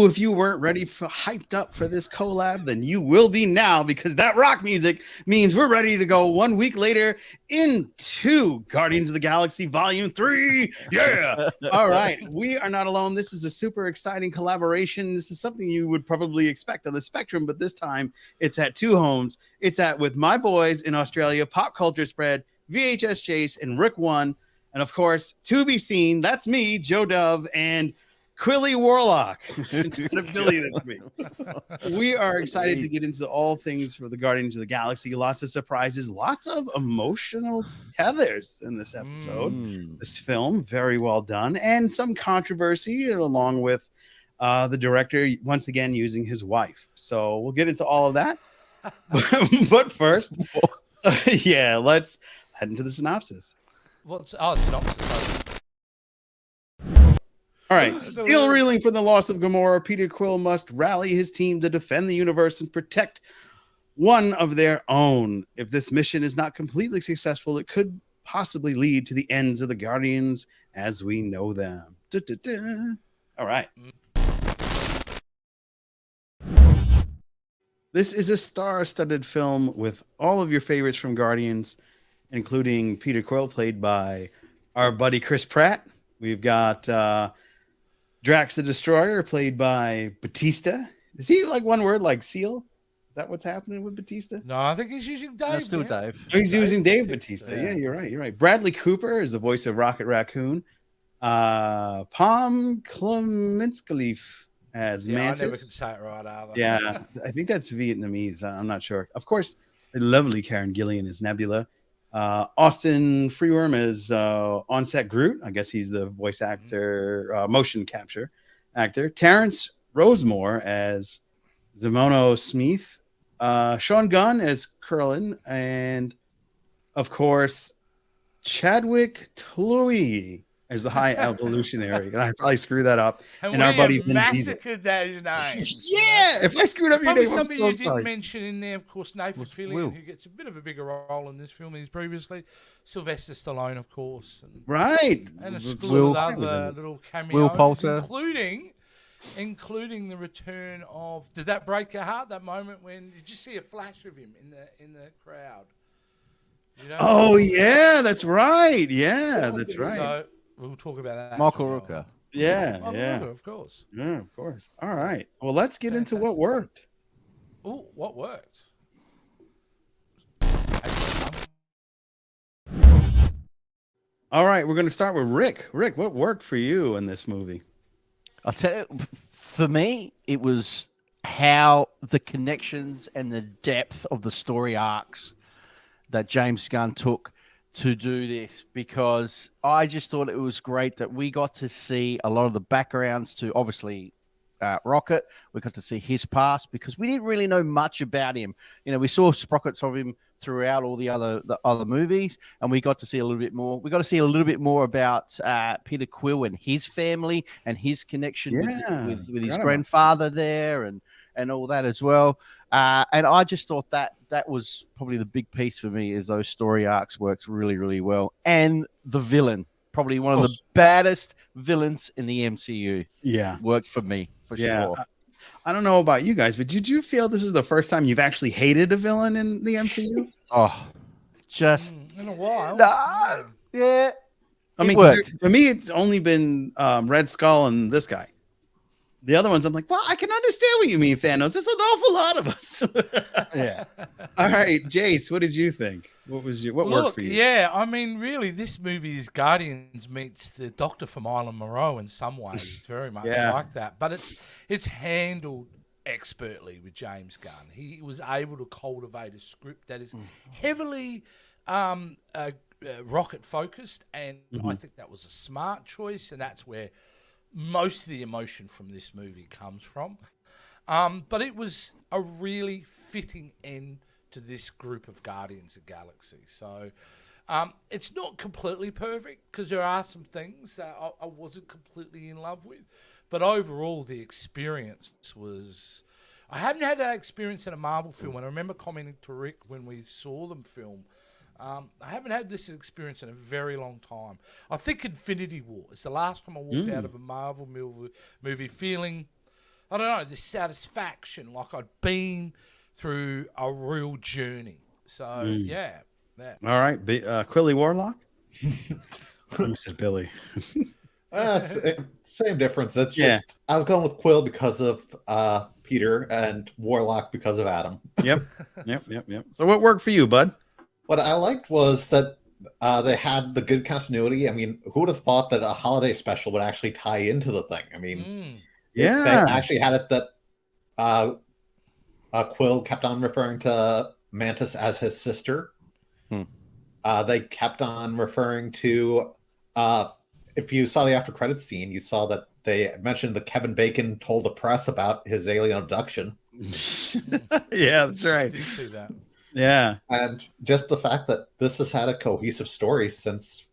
Oh, if you weren't ready for hyped up for this collab, then you will be now, because that rock music means we're ready to go 1 week later into Guardians of the Galaxy Volume 3. Yeah. All right. We are not alone. This is a super exciting collaboration. This is something you would probably expect on the spectrum, but this time it's at two homes. It's at with my boys in Australia, Pop Culture Spread, VHS Chase, and Rick One. And of course, to be seen, that's me, Joe Dove, and Quilly Warlock instead of Billy this week. We are excited to get into all things for the Guardians of the Galaxy. Lots of surprises, lots of emotional tethers in this episode. This film, very well done, and some controversy along with the director once again using his wife. So we'll get into all of that. But first, yeah, let's head into the synopsis. What's our synopsis? All right, still reeling from the loss of Gamora, Peter Quill must rally his team to defend the universe and protect one of their own. If this mission is not completely successful, it could possibly lead to the ends of the Guardians as we know them. All right. This is a star-studded film with all of your favorites from Guardians, including Peter Quill, played by our buddy Chris Pratt. We've got Drax the Destroyer, played by Batista. Is he like one word, like Seal? Is that what's happening with Batista? No, I think he's using Dave. Still Dave. Oh, he's using Dave Batista. Yeah, you're right. You're right. Bradley Cooper is the voice of Rocket Raccoon. Palm Kleminskaleef as Mantis. I never can say it right either. Yeah, I think that's Vietnamese. I'm not sure. Of course, the lovely Karen Gillian is Nebula. Austin Freeworm is on-set Groot. I guess he's the voice actor, motion capture actor. Terrence Rosemore as Zimono Smith. Sean Gunn as Curlin. And, of course, Chadwick Tluey as the High Evolutionary. And I probably screw that up. And our buddy Vin massacred those names. Yeah, if I screwed up your name, I'm something so you sorry. didn't mention in there, of course, Nathan Fillion, who gets a bit of a bigger role in this film than he's previously. Sylvester Stallone, of course. And, right. And a slew of other little cameos, including the return of... Did that break your heart, that moment when... Did you see a flash of him in the crowd? You know? Oh, yeah, that's right. Yeah, that's right. So, we'll talk about that. Michael Rooker. Yeah, Rooker, of course. Yeah, of course. All right. Well, let's get into what worked. Oh, what worked? All right, we're going to start with Rick. Rick, what worked for you in this movie? I'll tell you, for me, it was how the connections and the depth of the story arcs that James Gunn took to do this, because I just thought it was great that we got to see a lot of the backgrounds to obviously Rocket. We got to see his past because we didn't really know much about him. You know, we saw sprockets of him throughout all the other movies, and we got to see a little bit more. We got to see a little bit more about Peter Quill and his family and his connection with his grandfather there and all that as well. And I just thought that was probably the big piece for me, is those story arcs works really, really well. And the villain, probably one of the baddest villains in the MCU. Yeah. Worked for me, for sure. I don't know about you guys, but did you feel this is the first time you've actually hated a villain in the MCU? Oh, just... in a while. Yeah. I mean, for me, it's only been Red Skull and this guy. The other ones, I'm like, well, I can understand what you mean, Thanos. There's an awful lot of us. Yeah. All right, Jace, what did you think? What worked for you? Yeah, I mean, really, this movie is Guardians meets the Doctor from Island Moreau in some ways. It's very much like that, but it's handled expertly with James Gunn. He was able to cultivate a script that is heavily rocket focused, and I think that was a smart choice, and that's where most of the emotion from this movie comes from. But it was a really fitting end to this group of Guardians of the Galaxy. So it's not completely perfect because there are some things that I wasn't completely in love with. But overall, the experience was... I haven't had that experience in a Marvel film. And I remember commenting to Rick when we saw them film, I haven't had this experience in a very long time. I think Infinity War is the last time I walked out of a Marvel movie feeling I don't know, this satisfaction, like I'd been through a real journey. So yeah. All right, Quilly Warlock. I said Billy. Same difference. It's just I was going with Quill because of Peter and Warlock because of Adam. Yep. So what worked for you, bud? What I liked was that they had the good continuity. I mean, who would have thought that a holiday special would actually tie into the thing? I mean, they actually had it that Quill kept on referring to Mantis as his sister. They kept on referring to, if you saw the after credits scene, you saw that they mentioned that Kevin Bacon told the press about his alien abduction. Yeah, that's right. I did see that. Yeah. And just the fact that this has had a cohesive story since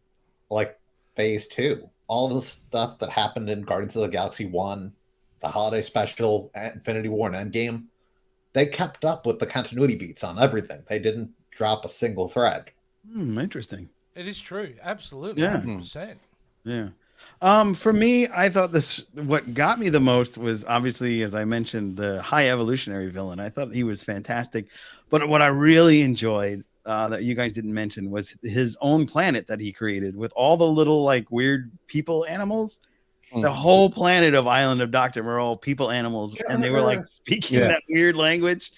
like phase 2. All the stuff that happened in Guardians of the Galaxy 1, the holiday special, Infinity War, and Endgame, they kept up with the continuity beats on everything. They didn't drop a single thread. Interesting. It is true. Absolutely. Yeah. 100%. Yeah. For me, I thought what got me the most was obviously, as I mentioned, the high evolutionary villain. I thought he was fantastic. But what I really enjoyed that you guys didn't mention was his own planet that he created with all the little like weird people animals. The whole planet of Island of Dr. Moreau, people, animals, and they were like speaking that weird language.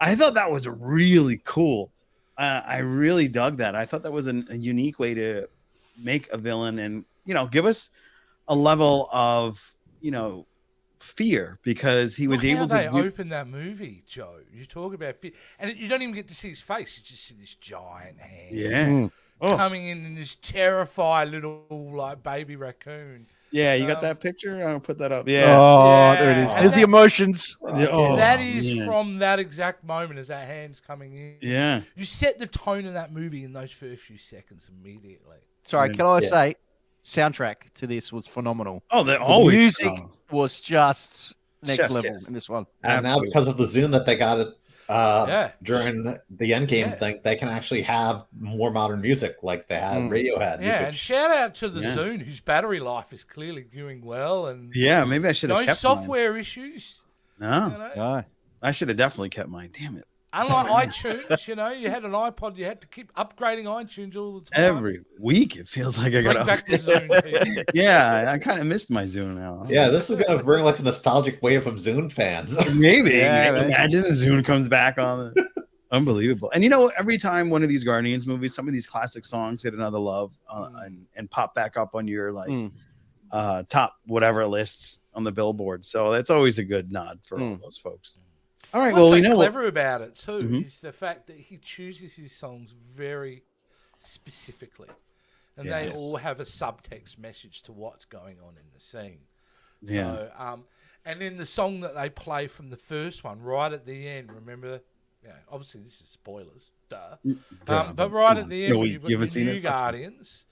I thought that was really cool. I really dug that. I thought that was a unique way to make a villain and, give us a level of, fear because he was able to. They open that movie, Joe. You talk about fear, and you don't even get to see his face. You just see this giant hand coming in this terrified little like baby raccoon. Yeah, you got that picture? I'll put that up. Yeah. Oh, there it is. There's the emotions. That is from that exact moment as that hand's coming in. Yeah. You set the tone of that movie in those first few seconds immediately. Sorry, can I say, soundtrack to this was phenomenal. Oh, the music was just next level in this one. And now because of the Zune that they got it during the Endgame thing, they can actually have more modern music like they had Radiohead. Yeah, and shout out to the Zune, whose battery life is clearly doing well. And maybe I should have kept software issues. No. I should have definitely kept mine. Damn it. Unlike iTunes, you had an iPod, you had to keep upgrading iTunes all the time. Every week, it feels like I got to back the Zune. Yeah, I kind of missed my Zune now. Yeah, this is going to bring like a nostalgic wave of Zune fans. Maybe. Imagine the Zune comes back on. Unbelievable. And every time one of these Guardians movies, some of these classic songs hit another love and pop back up on your top whatever lists on the Billboard. So that's always a good nod for all those folks. All right. What's so clever about it too is the fact that he chooses his songs very specifically, and they all have a subtext message to what's going on in the scene. Yeah. So, and in the song that they play from the first one, right at the end, remember, obviously this is spoilers, but right at the end, when you've got the new Guardians,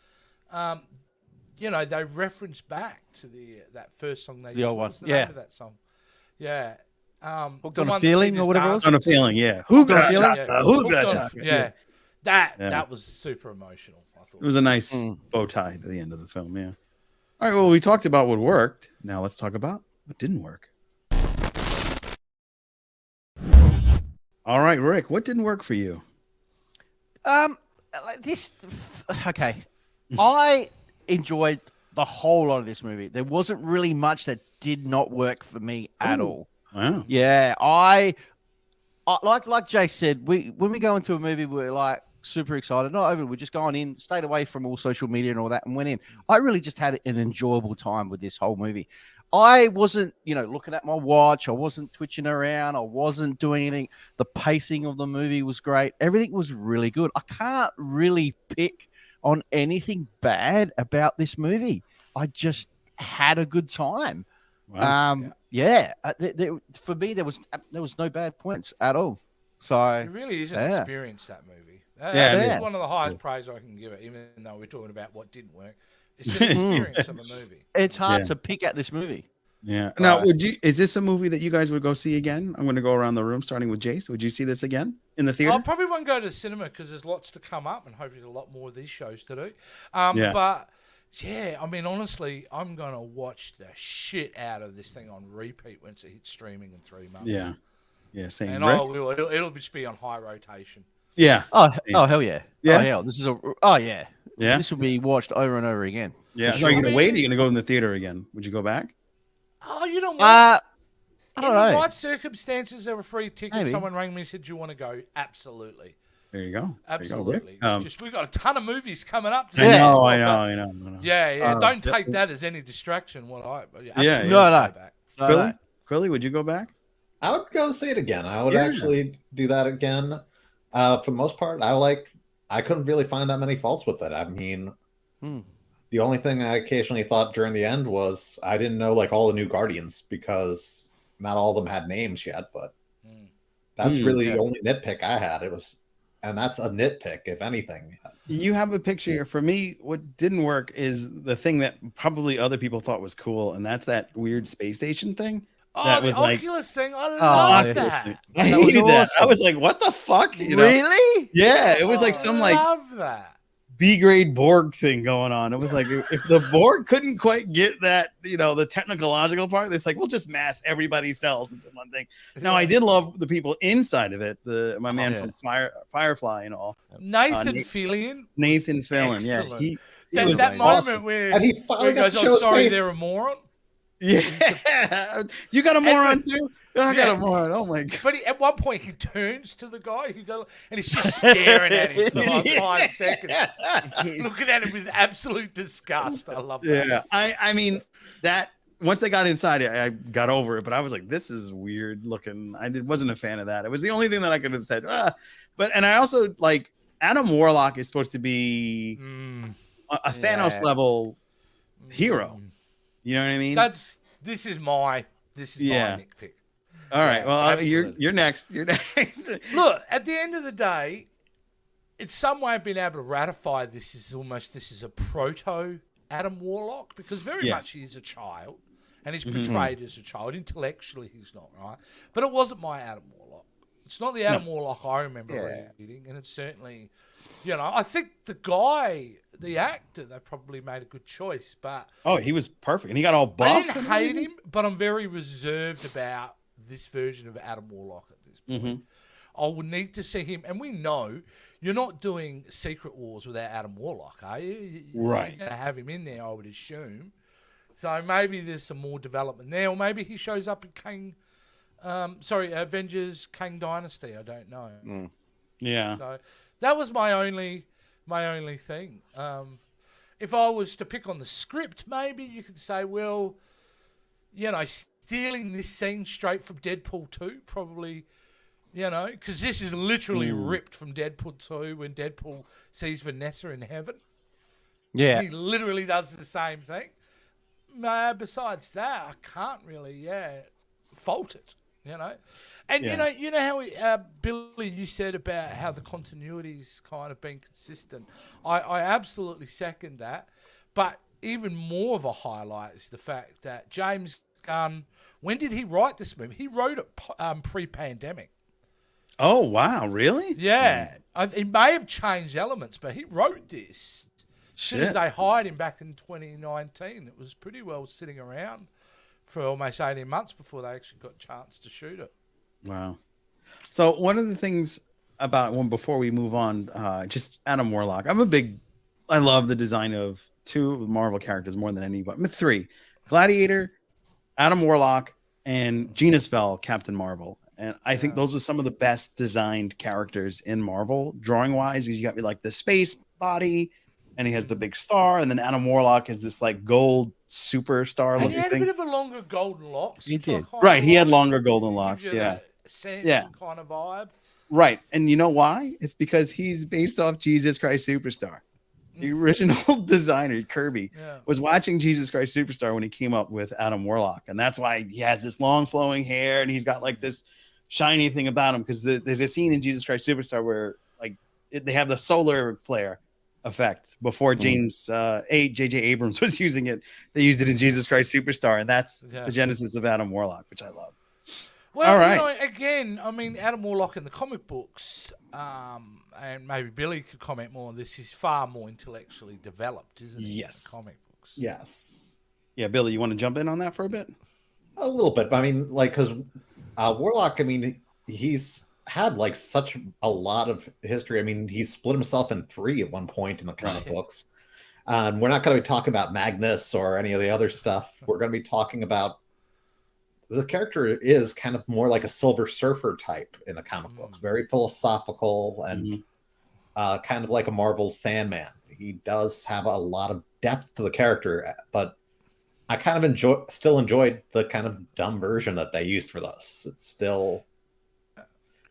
they reference back to that first song they the old one. What's the name of that song? Yeah. Hooked on a Feeling or whatever it was? On a Feeling, yeah. Hooked on a Feeling? Yeah. That was super emotional, I thought. It was a nice bow tie to the end of the film, yeah. All right, well, we talked about what worked. Now let's talk about what didn't work. All right, Rick, what didn't work for you? Okay. I enjoyed the whole lot of this movie. There wasn't really much that did not work for me at all. Wow. Yeah, I like Jay said, when we go into a movie, we're like super excited. Not over, we're just going in, stayed away from all social media and all that, and went in. I really just had an enjoyable time with this whole movie. I wasn't, looking at my watch. I wasn't twitching around. I wasn't doing anything. The pacing of the movie was great. Everything was really good. I can't really pick on anything bad about this movie. I just had a good time. Wow. For me, there was no bad points at all. So it really is an experience, that movie. That's one of the highest praise I can give it, even though we're talking about what didn't work. It's an experience of a movie. It's hard to pick at this movie. Yeah. Now, is this a movie that you guys would go see again? I'm going to go around the room, starting with Jace. Would you see this again in the theater? I probably won't go to the cinema because there's lots to come up and hopefully a lot more of these shows to do. But Yeah, I mean, honestly, I'm going to watch the shit out of this thing on repeat once it hits streaming in 3 months. Yeah, same. And Rick? it'll just be on high rotation. Yeah. Oh, Same. hell yeah. Yeah? Oh, hell. This is oh, yeah. Yeah? This will be watched over and over again. Yeah. For So are you sure. going to wait? Or are you going to go in the theater again? Would you go back? Oh, you know what? I In don't the know. right circumstances, there were free tickets. Maybe. Someone rang me and said, "Do you want to go?" Absolutely. There you go. Absolutely. There you go, It's just we've got a ton of movies coming up. Rick. I know. Yeah. Don't take that as any distraction. Yeah, Absolutely No, go no. back. No, Philly? no. Philly, would you go back? I would go see it again. I would Yeah. actually do that again. For the most part, I couldn't really find that many faults with it. I mean, the only thing I occasionally thought during the end was I didn't know like all the new Guardians because not all of them had names yet, but that's really the only nitpick I had. And that's a nitpick, if anything. You have a picture here. For me, what didn't work is the thing that probably other people thought was cool, and that's that weird space station thing. Oh, That the was like- Oculus thing. I Oh, love yeah. that. I That was hated that. I awesome. was like, what the fuck? You know? Really? Yeah, it was like some I like love that. B grade Borg thing going on. It was like if the Borg couldn't quite get that, the technological part, it's like we'll just mass everybody's cells into one thing. Now I did love the people inside of it. My man yeah. from Firefly and all, Nathan Nate- Fillion. Nathan Fillon. Yeah, Excellent. he That, was that like moment awesome. where And he finally he got goes, to "I'm show his sorry, face. they're a moron." Yeah, you got a moron too. I got Yeah. a moron. Oh my god. But at one point, he turns to the guy and he's just staring at him for like 5 seconds, looking at him with absolute disgust. I love that. Yeah, I mean that once they got inside, I got over it. But I was like, this is weird looking. Wasn't a fan of that. It was the only thing that I could have said. And I also like Adam Warlock is supposed to be a Thanos level hero. You know what I mean? This is my nitpick. All right. Well, absolutely. you're next. You're next. Look, at the end of the day, in some way, I've been able to ratify this is a proto Adam Warlock because very much he is a child and he's portrayed as a child. Intellectually, he's not, right? But it wasn't my Adam Warlock. It's not the Adam Warlock I remember reading, and it's certainly, I think the actor, they probably made a good choice, but he was perfect, and he got all buff. I didn't hate him, but I'm very reserved about this version of Adam Warlock at this point. I would need to see him, and we know you're not doing Secret Wars without Adam Warlock, are you? Right. You're going to have him in there, I would assume. So maybe there's some more development there, or maybe he shows up in Avengers Kang Dynasty. I don't know. Yeah. So that was my only thing. If I was to pick on the script, maybe you could say, well, stealing this scene straight from Deadpool 2, probably, because this is literally ripped from Deadpool 2 when Deadpool sees Vanessa in heaven. Yeah. He literally does the same thing. Besides that, I can't really, fault it, And you know how Billy, you said about how the continuity's kind of been consistent. I absolutely second that, but even more of a highlight is the fact that James Gunn. When did he write this movie? He wrote it pre-pandemic. Oh wow, really? Yeah, he may have changed elements, but he wrote this. As soon as they hired him back in 2019, it was pretty well sitting around for almost 18 months before they actually got a chance to shoot it. Wow. So one of the things about before we move on, just Adam Warlock. I love the design of 2 Marvel characters more than any, but 3: Gladiator, Adam Warlock, and Genus Vell, Captain Marvel. And I think those are some of the best designed characters in Marvel, drawing wise. Because you got like the space body, and he has the big star, and then Adam Warlock is this like gold superstar And looking he had thing. a bit of a longer golden locks. He did. Right, he had longer golden locks. Gives you Yeah. that Samson kind of vibe. Right. And you know why? It's because he's based off Jesus Christ Superstar. The original designer, Kirby, was watching Jesus Christ Superstar when he came up with Adam Warlock. And that's why he has this long flowing hair and he's got like this shiny thing about him. Because there's a scene in Jesus Christ Superstar where like they have the solar flare effect before J.J. Abrams was using it. They used it in Jesus Christ Superstar. And that's the genesis of Adam Warlock, which I love. Well, All right. you know, again, I mean, Adam Warlock in the comic books, and maybe Billy could comment more on this, is far more intellectually developed, isn't he? Yes. In the comic books. Yes. Yeah, Billy, you want to jump in on that for a bit? A little bit, but I mean, like, because Warlock, I mean, he's had like such a lot of history. I mean, he split himself in 3 at one point in the comic books. And we're not going to be talking about Magnus or any of the other stuff. We're going to be talking about the character is kind of more like a Silver Surfer type in the comic books, very philosophical and kind of like a Marvel Sandman. He does have a lot of depth to the character, but I kind of still enjoyed the kind of dumb version that they used for this. It's still...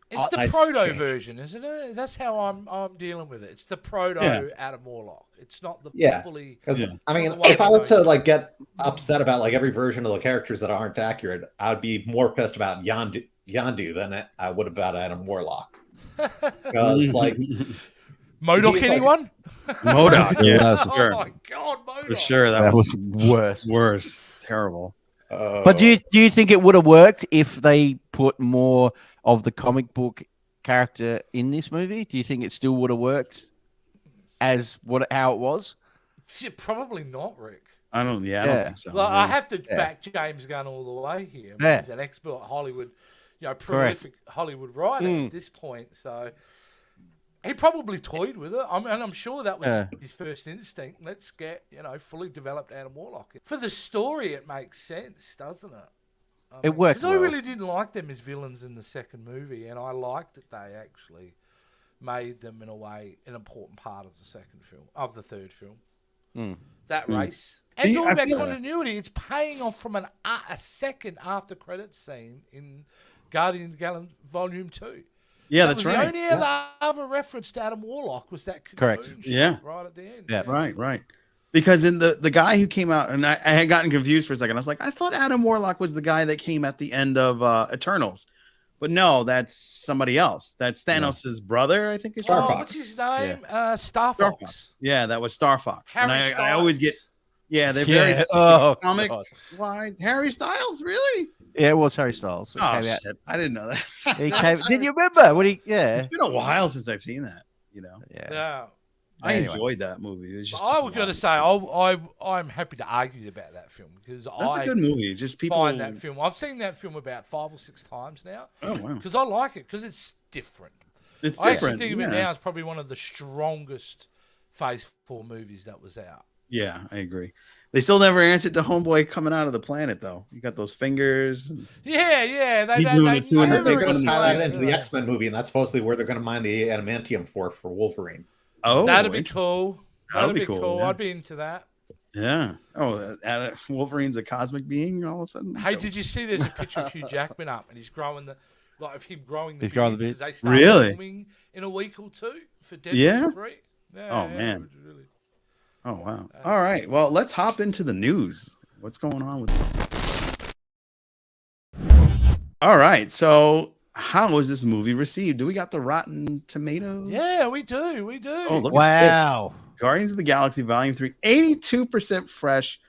It's the proto version, isn't it? That's how I'm dealing with it. It's the proto Adam Warlock. It's not the fully. I mean, if I was to like get upset about like every version of the characters that aren't accurate, I would be more pissed about Yondu than I would about Adam Warlock. Because like MODOK, anyone? MODOK, yeah, sure. Oh my God, MODOK! For sure, that was worse. Worse, terrible. But do you think it would have worked if they put more of the comic book character in this movie? Do you think it still would have worked as how it was? Yeah, probably not, Rick. I don't think so. Well, I have to back James Gunn all the way here. He's an expert Hollywood, prolific Hollywood writer at this point. So he probably toyed with it. I'm sure that was his first instinct. Let's get, fully developed Adam Warlock. For the story, it makes sense, doesn't it? It works. Because I really didn't like them as villains in the second movie, and I liked that they actually made them in a way an important part of the third film. That race. And talking about continuity, it's paying off from a second after credits scene in Guardians of the Galaxy Volume 2. Yeah, that's right. The only other reference to Adam Warlock was that conclusion shot right at the end. Yeah, right. Because in the guy who came out, and I had gotten confused for a second. I was like, I thought Adam Warlock was the guy that came at the end of Eternals. But no, that's somebody else. That's Thanos' brother, I think. Star Fox. What's his name? Star Fox. Yeah, that was Star Fox. Harry and Styles. I always get... Yeah, they're very comic-wise. Harry Styles? Really? Yeah, it was Harry Styles. Shit. I didn't know that. Did you remember? It's been a while since I've seen that, Yeah. I enjoyed that movie. It was just I was going to say, I'm happy to argue about that film because that's a good movie. Just people find that film. I've seen that film about 5 or 6 times now. Oh wow! Because I like it because it's different. It's I different. actually think of it now as probably one of the strongest Phase 4 movies that was out. Yeah, I agree. They still never answered to Homeboy coming out of the planet, though. You got those fingers. Yeah. They're going to tie that into the X-Men movie, and that's supposedly where they're going to mine the adamantium for Wolverine. Oh, that'd be cool. That'd be cool. Yeah. I'd be into that. Yeah. Oh, Wolverine's a cosmic being all of a sudden. Hey, did you see there's a picture of Hugh Jackman up, and he's growing of him growing the He's growing the beard. They start filming in a week or two for Deadpool 3. Yeah, man. Really... Oh wow. All right. Well, let's hop into the news. What's going on with? All right. So, how was this movie received? Do we got the Rotten Tomatoes? Yeah, we do. Oh, look wow. Guardians of the Galaxy Volume 3, 82% fresh,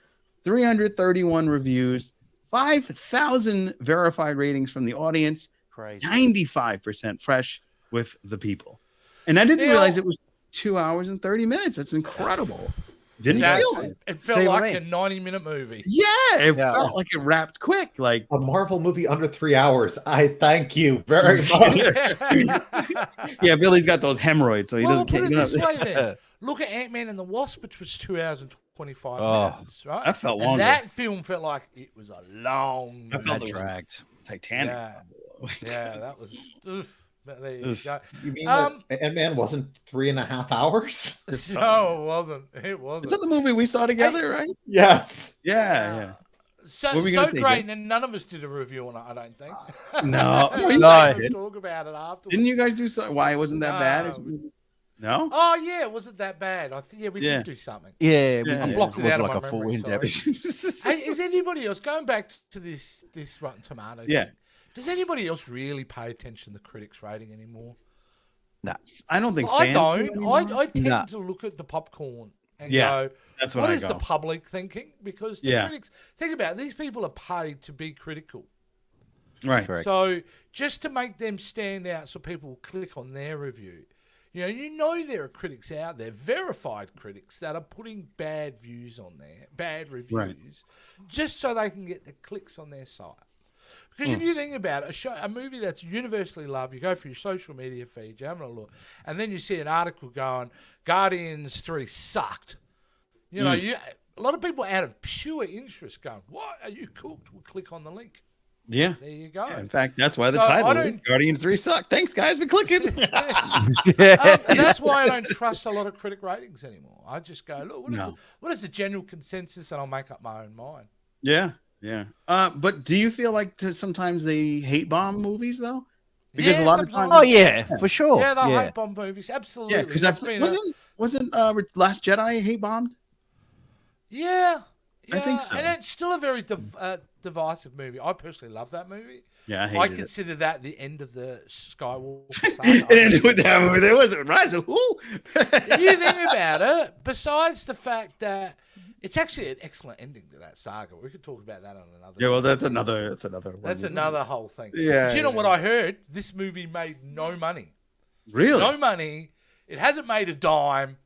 331 reviews, 5,000 verified ratings from the audience, crazy, 95% fresh with the people. And I didn't realize it was 2 hours and 30 minutes. That's incredible. Didn't feel it. It felt like a 90-minute movie. Yeah, it felt like it wrapped quick. Like a Marvel movie under 3 hours. I thank you very much. Yeah, Billy's got those hemorrhoids, so he doesn't. Put it this way, then. Look at Ant-Man and the Wasp, which was 2 hours and 25 minutes, right? That felt longer. And that film felt like it was a long. I felt it dragged. Titanic. Yeah, that was. But there you go. You mean that Ant-Man wasn't 3.5 hours? No, it wasn't. It wasn't. Is that the movie we saw together, right? Yes. Yeah. So great, and none of us did a review on it, I don't think. No. We talk about it afterwards. Didn't you guys do something? Why it wasn't that bad? No? Oh, yeah, it wasn't that bad. We did do something. Yeah, I blocked it out of like my a full memory. Hey, is anybody else, going back to this Rotten Tomatoes thing, does anybody else really pay attention to the critics' rating anymore? No. I don't think I don't. I tend to look at the popcorn and go, that's what is the public thinking? Because the critics, think about it, these people are paid to be critical. Right. Correct. So just to make them stand out so people will click on their review, you know there are critics out there, verified critics, that are putting bad views on there, bad reviews, just so they can get the clicks on their site. Because if you think about it, a movie that's universally loved, you go through your social media feed, you're having a look, and then you see an article going, Guardians 3 sucked. A lot of people out of pure interest going, what, are you cooked? We'll click on the link. Yeah. There you go. Yeah, in fact, that's why the title is Guardians 3 suck. Thanks, guys, for clicking. And that's why I don't trust a lot of critic ratings anymore. I just go, look, what is the general consensus, and I'll make up my own mind. Yeah, yeah. But do you feel like sometimes they hate bomb movies, though? Because a lot of times... Oh, yeah, for sure. Yeah, they hate bomb movies. Absolutely. Yeah, because wasn't Last Jedi hate bombed? Yeah. I think so. And it's still a very divisive movie. I personally love that movie. Yeah, I consider that the end of the Skywalker saga. It ended with that movie. There was a rise of who? If you think about it, besides the fact that it's actually an excellent ending to that saga. We could talk about that on another. Yeah, well, that's another one. That's another whole thing. Yeah. But you know what I heard? This movie made no money. Really? No money. It hasn't made a dime.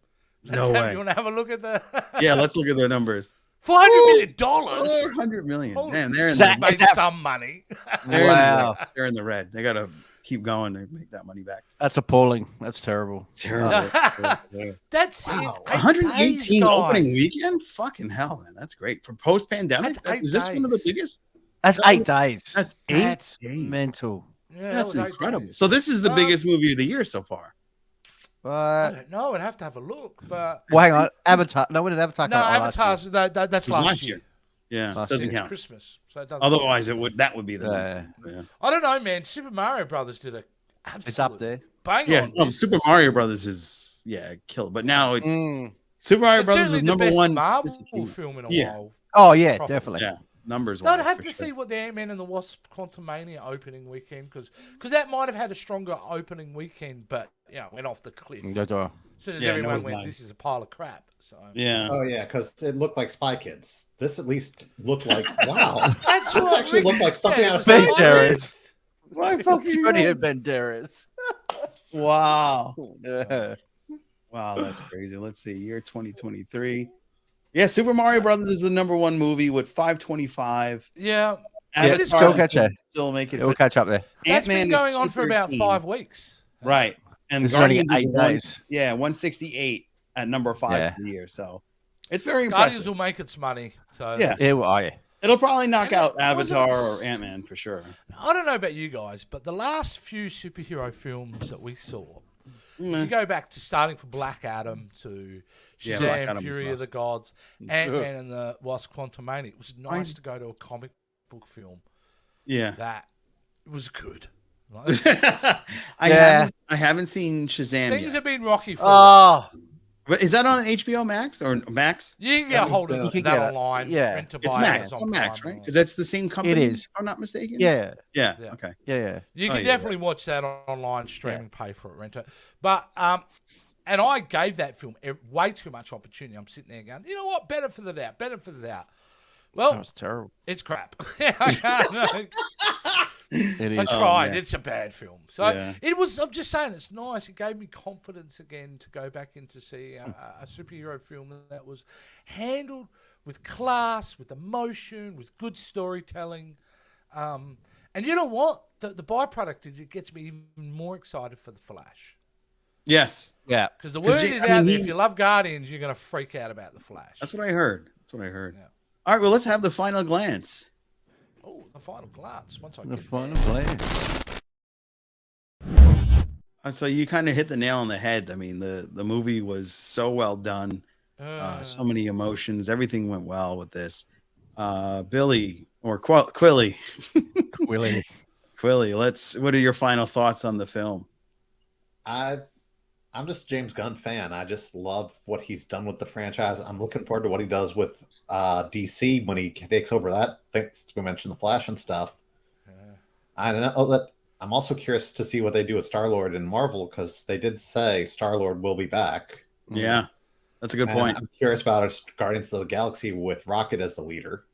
No way. You want to have a look at the? Yeah, let's look at the numbers. $400 million. $400 million. Man, they're in made some money. Wow. They're in the red. They got to keep going to make that money back. That's appalling. That's terrible. Terrible. That's wow. it. 118 opening weekend? Fucking hell, man. That's great. For post-pandemic? Is this one of the biggest? That's 8 days. That's That's 8 days. mental. Yeah, That's incredible. So this is the biggest movie of the year so far. I don't know. I'd have to have a look. But well, hang on. Avatar. No, when did Avatar come out? Avatar's that's last year. Yeah, last doesn't year. count. It's Christmas. So it doesn't Otherwise, that would be the. Yeah. I don't know, man. Super Mario Brothers did a. It's up there. Bang on. Super Mario Brothers is killer. But now Super Mario Brothers was number one Marvel film in a while. Oh yeah, definitely. Yeah. Numbers. I'd have to see what the Ant-Man and the Wasp Quantumania opening weekend, because that might have had a stronger opening weekend, but went off the cliff. As soon as everyone went, this is a pile of crap. So yeah. Oh yeah, because it looked like Spy Kids. This at least looked like wow. That's this what actually looked like something out of Banderas. Why fucking Banderas? Wow. Wow, that's crazy. Let's see. Year 2023. Yeah, Super Mario Brothers is the number one movie with 525. Yeah. Still catch up. Still make it. It'll catch up there. That's been going on for about 5 weeks. Right. And this Guardians is only 8 days. 168 at number 5 for the year. So it's very impressive. Guardians will make its money. So yeah. It'll probably knock out Avatar or Ant-Man for sure. I don't know about you guys, but the last few superhero films that we saw, if you go back to starting from Black Adam to Shazam, Fury of the Gods, Ant-Man and the Wasp Quantumania, it was nice to go to a comic book film. Yeah. That was good. I haven't seen Shazam Things yet. have been rocky for But is that on HBO Max or Max? You can get a hold of that online. Yeah. Rent to It's buy Max. it It's on Max, right? Because that's the same company, It is. if I'm not mistaken. Yeah. Yeah. Okay. Yeah. You can definitely watch that online streaming, pay for it, rent it. But and I gave that film way too much opportunity. I'm sitting there going, you know what? Better for the doubt. Well, That was terrible. it's crap. I tried. It's a bad film. So it was. I'm just saying, it's nice. It gave me confidence again to go back in to see a superhero film that was handled with class, with emotion, with good storytelling. And you know what? The byproduct is it gets me even more excited for The Flash. Yes. Yeah. Because the word is out there. If you love Guardians, you're going to freak out about The Flash. That's what I heard. Yeah. All right. Well, let's have the final glance. Oh, the final glance. So you kind of hit the nail on the head. I mean, the movie was so well done. So many emotions. Everything went well with this. Billy or Quilly. Quilly. What are your final thoughts on the film? I'm just a James Gunn fan. I just love what he's done with the franchise. I'm looking forward to what he does with DC when he takes over that. Thanks, we mentioned the Flash and stuff. I don't know that. I'm also curious to see what they do with Star-Lord in Marvel, because they did say Star-Lord will be back. Yeah, that's a good point. I'm curious about Guardians of the Galaxy with Rocket as the leader.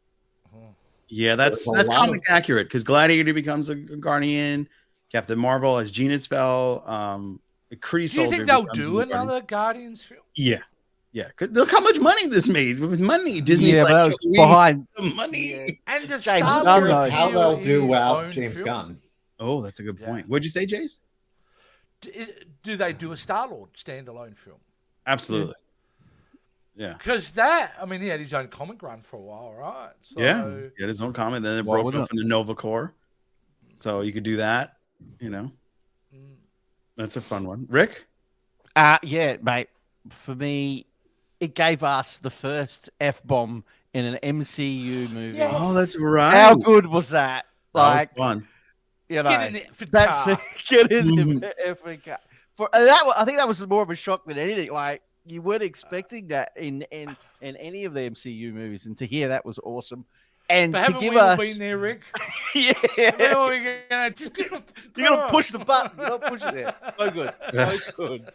Yeah, So that's there's a lot comic accurate because Gladiator becomes a Guardian, Captain Marvel as Gene Spell, Kree Do you Soldier. think they'll becomes do a Guardian. another Guardians film? Yeah, yeah. 'Cause look how much money this made. With money, Disney's Yeah, like, but that was "Yo, we behind. need the money. And the James Star Gunn, Wars though. how they'll do his without own James film? Gunn. Oh, that's a good Yeah. point. What'd you say, Jace? Do they do a Star-Lord standalone film? Absolutely. Yeah. Because that, I mean, he had his own comic run for a while, right? So, Yeah. He had his own comic. Then it Why broke wouldn't off into Nova Corps. So you could do that. You know, that's a fun one. Rick? Yeah, mate. For me, it gave us the first F-bomb in an MCU movie. Yes. Oh, that's right. How good was that? That was Like, fun. you know, Get in the effing that's car. get in Mhm. the effing car. And that, I think that was more of a shock than anything. Like, you weren't expecting that in any of the MCU movies, and to hear that was awesome. And But to haven't give we all us, been there, Rick? yeah, Where are we gonna just get you're gonna push the button. You're gonna push it there. So good, so good.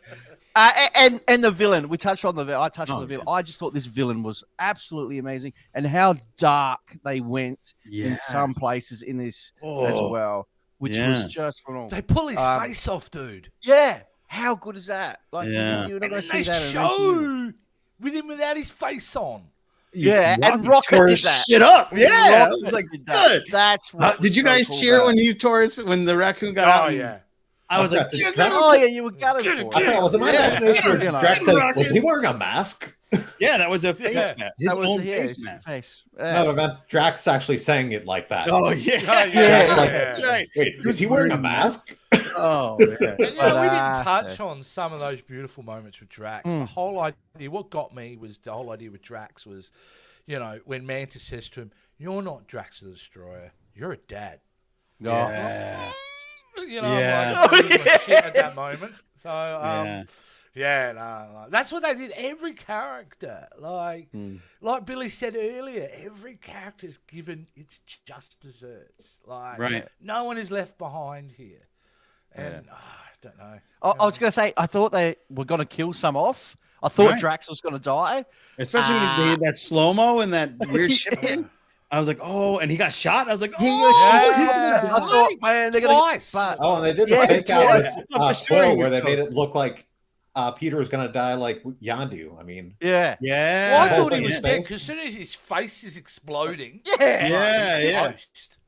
And the villain. We touched on the villain. I touched on the villain. I just thought this villain was absolutely amazing, and how dark they went in some places in this as well, which was just phenomenal. They pull his face off, dude. Yeah, how good is that? Like, Yeah. you're not And gonna then see they that. in an MCU. show with him without his face on. Yeah, and Rocket tore did his that. shit up. Yeah, I Rocket was like, did that. good. That's what Did you was so guys cool cheer about when it. he tore his, when the raccoon got out? Oh and- yeah. I was like, Okay, "You're that- gonna-" Oh yeah, you were gutted Get it, for get it. I thought, was it my Yeah. imagination? You know. Drax said, was he wearing a mask? yeah, that was a face Yeah. mask. His That was own the face mask. face. No, I meant Drax actually saying it like that. Oh yeah, yeah, Drax like, that's right. Wait, is he wearing a mask? Oh yeah. And you know, we But, didn't touch on some of those beautiful moments with Drax. Mm. The whole idea, what got me was the whole idea with Drax was, you know, when Mantis says to him, "You're not Drax the Destroyer. You're a dad." Yeah. You know, Yeah. I'm like, losing my shit at that moment. So, Yeah. no. That's what they did. Every character, like Billy said earlier, every character's given its just desserts. Like, Right. no one is left behind here. And I don't know. I was going to say, I thought they were going to kill some off. I thought Right. Drax was going to die. Especially when they did that slow mo and that weird shit thing. I was like, oh, and he got shot. I was like, He oh, was- he's Yeah. gonna I die. thought, man, they're going Twice. to. But Oh, and they did Yeah, the fake out twice. with For sure Quill, he where was they made toast. it look like Peter was going to die like Yondu. I mean, yeah, Yeah. Well, I Yeah. thought he Yeah. was dead because as soon as his face is exploding, yeah, Yeah, he's yeah. toast.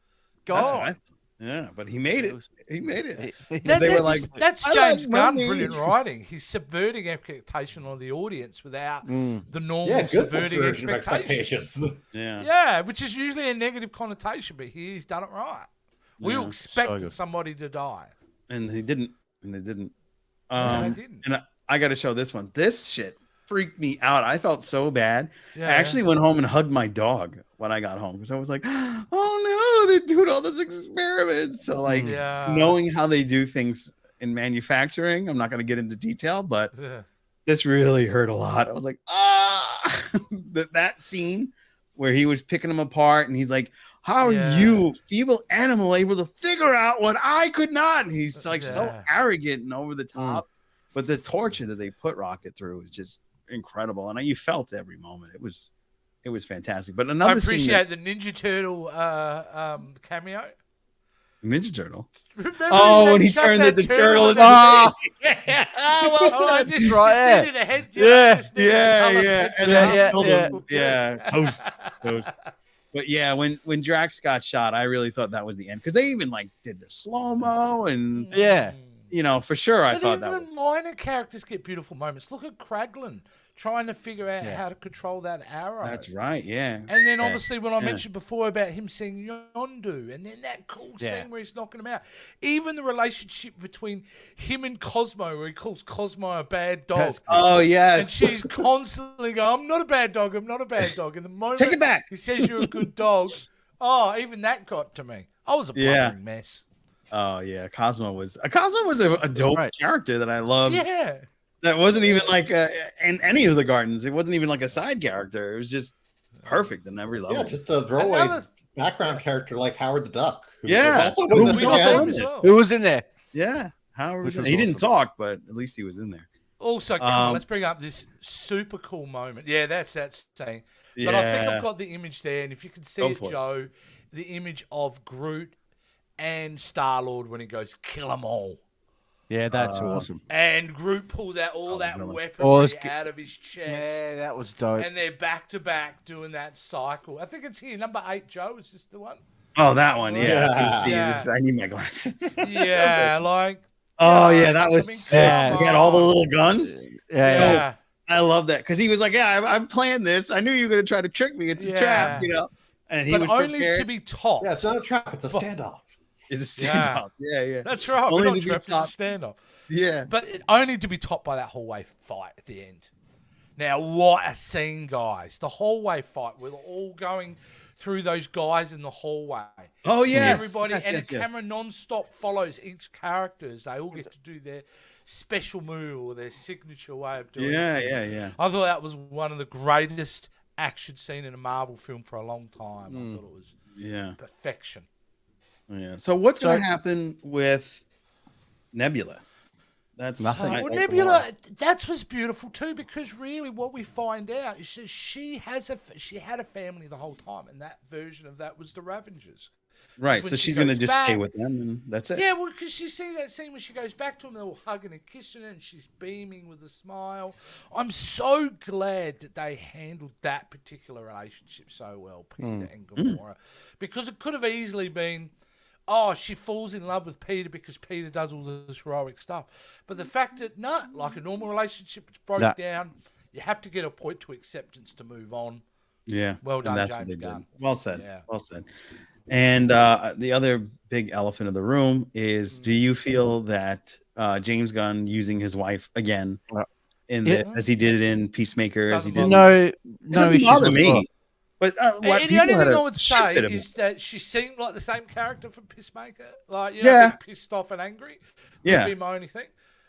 That's God. right. Yeah, but he made it. He made it. That- They were that's like, that's "I James like Gunn, money." brilliant writing. He's subverting expectation on the audience without the normal yeah, good subverting subversion of expectations. expectations. Yeah. Yeah, which is usually a negative connotation, but he's done it right. We all Yeah, expected good. somebody to die. And he didn't. And they didn't. No, they didn't. And I got to show this one. This shit freaked me out. I felt so bad. Yeah, I actually went home and hugged my dog when I got home because I was like, oh no, they're doing all these experiments. So like Yeah. knowing how they do things in manufacturing, I'm not going to get into detail, but Yeah. this really hurt a lot. I was like, that scene where he was picking them apart and he's like, how are Yeah. you, feeble animal, able to figure out what I could not? And he's like so Yeah. arrogant and over the top. But the torture that they put Rocket through is just incredible. And you felt every moment. It was fantastic. But I another scene appreciate the Ninja Turtle cameo. Ninja Turtle. Remember Oh, they when he shoved turned that the in turtle in the the face? Yeah. Oh, I just Right, needed a head. Yeah. just needed a Yeah, colour yeah. pencil. And then Yeah, he killed yeah. him. Yeah. Toast. But yeah, when Drax got shot, I really thought that was the end. Because they even like did the slow-mo and Yeah. you know, for sure I But thought that even was minor characters get beautiful moments. Look at Kraglin trying to figure out how to control that arrow. that's right, yeah. And then obviously when I Yeah. mentioned before about him seeing Yondu, and then that cool Yeah. scene where he's knocking him out. Even the relationship between him and Cosmo, where he calls Cosmo a bad dog. That's Oh And yes. she's constantly going, I'm not a bad dog, I'm not a bad dog. And the moment Take it back. he says you're a good dog, even that got to me. I was a Yeah. blubbering mess. Oh yeah, Cosmo was a dope Right. character that I loved. Yeah. That wasn't even like in any of the Gardens. It wasn't even like a side character. It was just perfect in every level. Yeah, just a throwaway Another- background character like Howard the Duck. Who Yeah. was also Who in was this also again. in as this. well. Who was in there? Yeah. Howard, Which was he didn't awesome. talk, but at least he was in there. Also, come on, Um, let's bring up this super cool moment. Yeah, that's saying. But I think Yeah. I've got the image there, and if you can see Go it, for it. Joe, the image of Groot and Star-Lord when he goes, kill them all. Yeah, that's awesome. And Groot pulled out all that weaponry out of his chest. Yeah, that was dope. And they're back to back doing that cycle. I think it's here, number 8, Joe. Is this the one? Oh, that one. Yeah. Yeah. I need my glasses. Yeah, like. Oh, yeah, that was sick. He had all the little guns. Yeah. I love that because he was like, "Yeah, I'm playing this. I knew you were going to try to trick me. It's a trap, you know." And he but was only prepared. to be topped. Yeah, it's not a trap. It's a standoff. It's a standoff. Yeah. That's right. Only We're to not be trapped. It's a standoff. Yeah. But only to be topped by that hallway fight at the end. Now, what a scene, guys. The hallway fight. We're all going through those guys in the hallway. Oh, yes. Everybody, the camera non-stop follows each character as they all get to do their special move or their signature way of doing it. Yeah. I thought that was one of the greatest action scene in a Marvel film for a long time. I thought it was perfection. Yeah. So what's going to happen with Nebula? That's nothing. Well, Nebula, that was beautiful too, because really what we find out is that she had a family the whole time, and that version of that was the Ravengers. Right, so she's going to just stay with them, and that's it. Yeah, well, because you see that scene when she goes back to them, they're all hugging and kissing her, and she's beaming with a smile. I'm so glad that they handled that particular relationship so well, Peter and Gamora, because it could have easily been, she falls in love with Peter because Peter does all this heroic stuff. But the fact that, like a normal relationship, it's broke down. You have to get a point to acceptance to move on. Yeah. Well done, James what they Gunn. Did. Well said. Yeah. Well said. And the other big elephant of the room is, do you feel that James Gunn using his wife again in this, as he did in Peacemaker, as he did? No, it doesn't bother me. But and the only thing I would say is that she seemed like the same character from Peacemaker. Like, being pissed off and angry. Would be my only thing.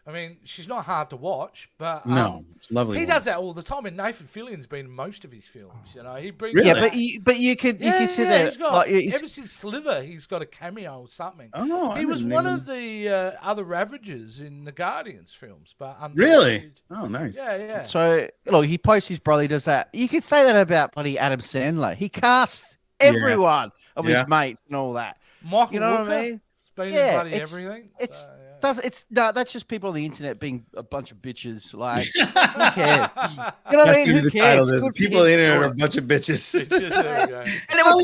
I mean, she's not hard to watch, but no, it's lovely. He does that all the time, and Nathan Fillion's been in most of his films. You know, he brings but you could see that. He's got, ever since Slither, he's got a cameo or something. Oh, he was one of the other Ravagers in the Guardians films, but really, oh, nice. Yeah. So look, he posts his brother. He does that. You could say that about bloody Adam Sandler. He casts everyone of his mates and all that. Michael, you know what I mean? It's been in bloody everything. That's just people on the internet being a bunch of bitches. Like, who cares? You know what I mean? Who cares? People on the internet are a bunch of bitches. There we go.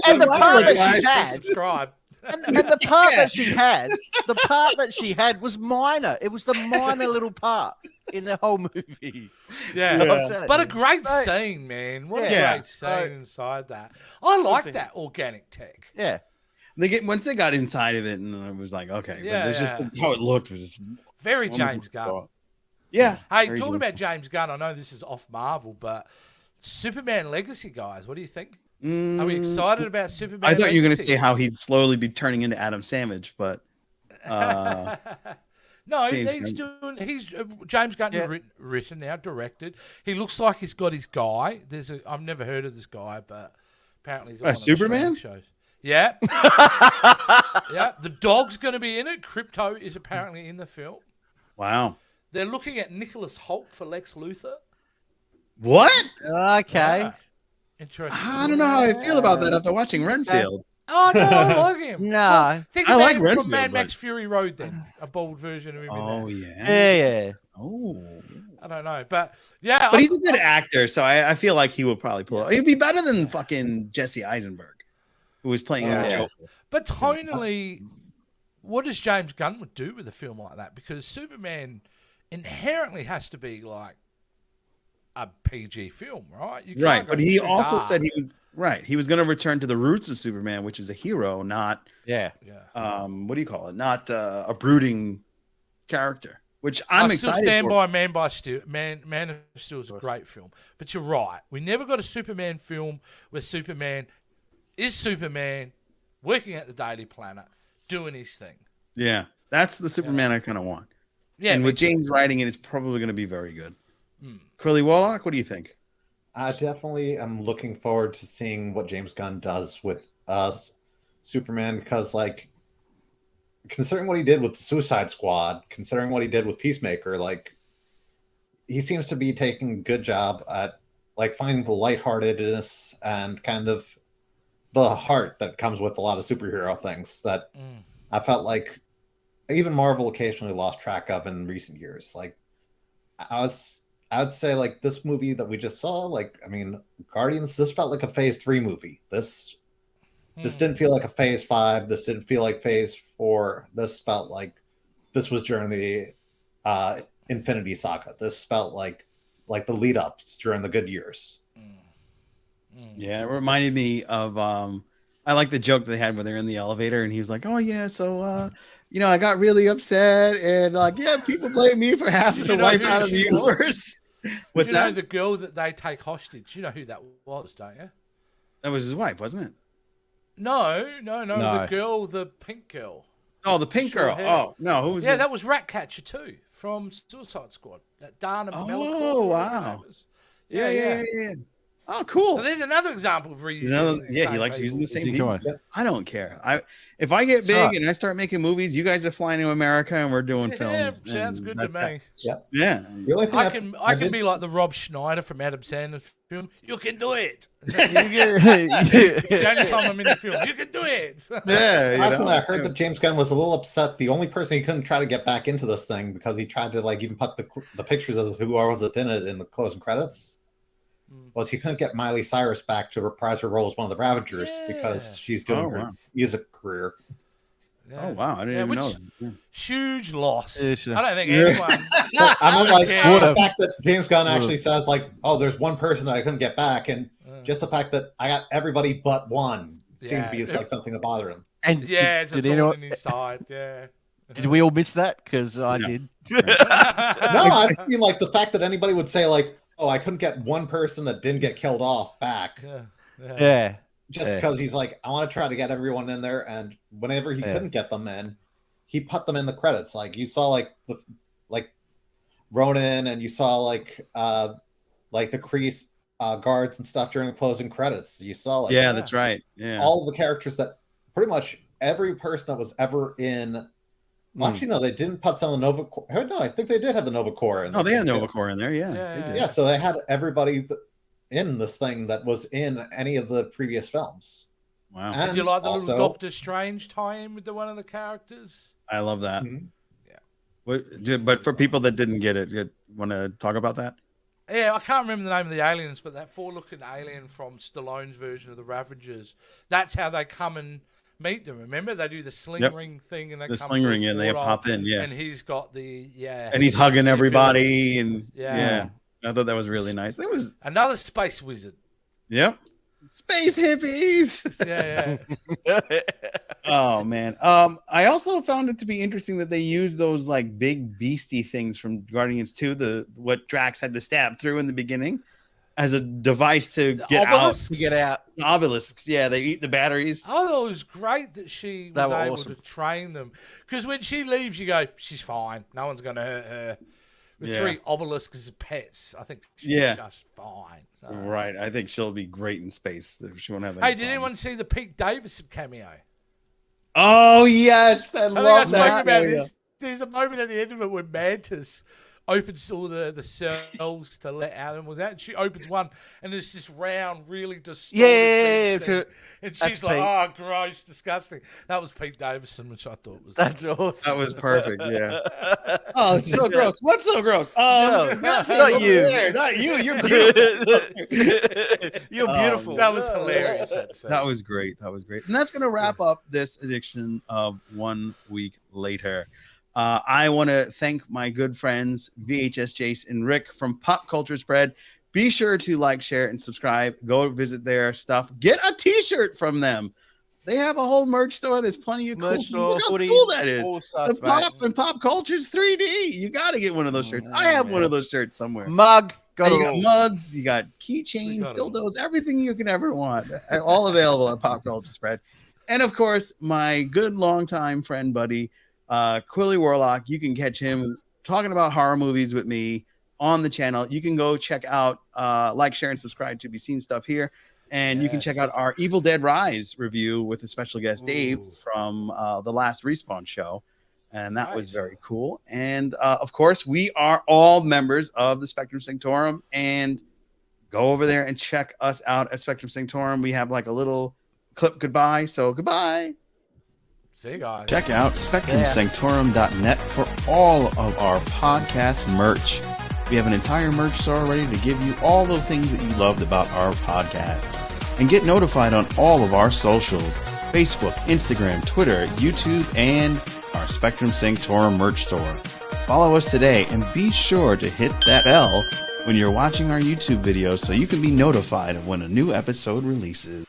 And the part that she had, subscribe. And the part the part that she had was minor. It was the minor little part in the whole movie. Yeah. But a great scene, man. What a great scene inside that. I like that organic tech. Yeah. Once they got inside of it, and it was like, okay, but there's just how it looked was just very James Gunn. Yeah. Hey, talking about James Gunn, I know this is off Marvel, but Superman Legacy, guys, what do you think? Are we excited about Superman? I thought you were going to Legacy? say how he'd slowly be turning into Adam Savage, but no, James Gunn written now, directed. He looks like he's got his guy. I've never heard of this guy, but apparently he's on Superman shows. Yeah. The dog's going to be in it. Crypto is apparently in the film. Wow. They're looking at Nicholas Hoult for Lex Luthor. What? Okay. Right. Interesting. I don't know how I feel about that after watching Renfield. Oh, no, I like him. No. Well, think I about like him Renfield, from Mad Max but... Fury Road then. A bold version of him in that. Yeah. Oh. I don't know. But, yeah. But he's a good actor, so I feel like he would probably pull it. He'd be better than fucking Jesse Eisenberg, who was playing the Joker. But tonally, what does James Gunn would do with a film like that? Because Superman inherently has to be like a PG film, right? Right, but he also said he was going to return to the roots of Superman, which is a hero, not what do you call it? Not a brooding character. Which I'm excited still stand for. by Man of Steel is a great film. But you're right. We never got a Superman film where Superman is Superman working at the Daily Planet, doing his thing. Yeah, that's the Superman I kind of want. Yeah, and with James writing it, it's probably going to be very good. Curly Warlock, what do you think? I definitely am looking forward to seeing what James Gunn does with Superman, because, like, considering what he did with the Suicide Squad, considering what he did with Peacemaker, like, he seems to be taking a good job at, like, finding the lightheartedness and kind of the heart that comes with a lot of superhero things that I felt like even Marvel occasionally lost track of in recent years. Like I would say like this movie that we just saw, like I mean, Guardians. This felt like a Phase 3 movie. This didn't feel like a Phase 5. This didn't feel like Phase 4. This felt like this was during the Infinity Saga. This felt like the lead ups during the good years. Yeah, it reminded me of I like the joke they had when they're in the elevator and he was like, "Oh yeah, so I got really upset and like people blame me for half the wipe out of the universe." What's that? The girl that they take hostage. You know who that was, don't you? That was his wife, wasn't it? No. The girl, the pink girl. Oh, the pink girl. Hair. Oh no, who was? Yeah, that was Ratcatcher too from Suicide Squad. That Dana. Oh wow. Yeah. Oh, cool. So there's another example of reusing. He likes using the same people. I don't care. If I get big and I start making movies, you guys are flying to America and we're doing films. Yeah, sounds good to me. Yeah. The only thing I can be like the Rob Schneider from Adam Sandler's film. You can do it. Yeah. The only time I'm in the film, you can do it. I heard that James Gunn was a little upset. The only person he couldn't try to get back into this thing because he tried to like even put the pictures of who was in it in the closing credits. Was he couldn't get Miley Cyrus back to reprise her role as one of the Ravagers because she's doing her music career. Yeah. Oh wow, I didn't even know that. Yeah. Huge loss. Yeah. I don't think anyone. I'm like the fact that James Gunn actually says like, "Oh, there's one person that I couldn't get back," and just the fact that I got everybody but one seemed to be like something that bothered him. And it's a thorn in his side. Yeah. Did we all miss that? Because I did. No, I've seen like the fact that anybody would say like, "Oh, I couldn't get one person that didn't get killed off back." Yeah. Just because he's like, I want to try to get everyone in there, and whenever he couldn't get them in, he put them in the credits. Like you saw, like Ronan, and you saw like the Kreese guards and stuff during the closing credits. You saw like that's right. Yeah, all the characters that pretty much every person that was ever in. Well, actually, no, they didn't put some of the Nova Corps. No, I think they did have the Nova Corps in. Oh, they had Nova Corps in there. Yeah, they did. Yeah. So they had everybody in this thing that was in any of the previous films. Wow. Did you like the little Doctor Strange tie-in with one of the characters? I love that. Mm-hmm. Yeah. But for people that didn't get it, want to talk about that? Yeah, I can't remember the name of the aliens, but that four-looking alien from Stallone's version of the Ravagers, that's how they come and meet them. Remember, they do the sling ring thing, and they sling ring, and they pop in. Yeah, and he's got and he's hugging everybody, and I thought that was really nice. It was another space wizard. Yep, space hippies. Yeah. Oh man. I also found it to be interesting that they used those like big beastie things from Guardians 2, what Drax had to stab through in the beginning, as a device to get out. The obelisks. Yeah, they eat the batteries. Oh, it was great that she was able to train them. Because when she leaves, you go, she's fine. No one's going to hurt her. With 3 obelisks as pets, I think she's just fine. So. Right. I think she'll be great in space. She won't have any Hey, did anyone see the Pete Davidson cameo? Oh, yes. I love that. About this. There's a moment at the end of it where Mantis opens all the cells to let out animals out. She opens one, and there's this round, really distorted thing. And she's like, "Oh, gross, disgusting." That was Pete Davidson, which I thought was awesome. That was perfect. Yeah. Oh, it's so gross. What's so gross? No, not you. There. Not you. You're beautiful. You're beautiful. That was hilarious. That was great. That was great. And that's going to wrap up this edition of 1 Week Later. I want to thank my good friends VHS Jace and Rick from Pop Culture Spread. Be sure to like, share, and subscribe. Go visit their stuff. Get a t-shirt from them. They have a whole merch store. There's plenty of cool. Look how cool that is. The Pop Culture's 3D. You got to get one of those shirts. I have one of those shirts somewhere. Mug. You got mugs. You got keychains, dildos, everything you can ever want. All available at Pop Culture Spread. And, of course, my good longtime friend, buddy, Quilly Warlock. You can catch him talking about horror movies with me on the channel. You can go check out like, share, and subscribe to be seen stuff here, and you can check out our Evil Dead Rise review with a special guest Dave from the last Respawn show, and that was very cool. And of course, we are all members of the Spectrum Sanctorum, and go over there and check us out at Spectrum Sanctorum. We have like a little clip goodbye. So goodbye. See you guys. Check out SpectrumSanctorum.net for all of our podcast merch. We have an entire merch store ready to give you all the things that you loved about our podcast. And get notified on all of our socials: Facebook, Instagram, Twitter, YouTube, and our Spectrum Sanctorum merch store. Follow us today and be sure to hit that bell when you're watching our YouTube videos so you can be notified of when a new episode releases.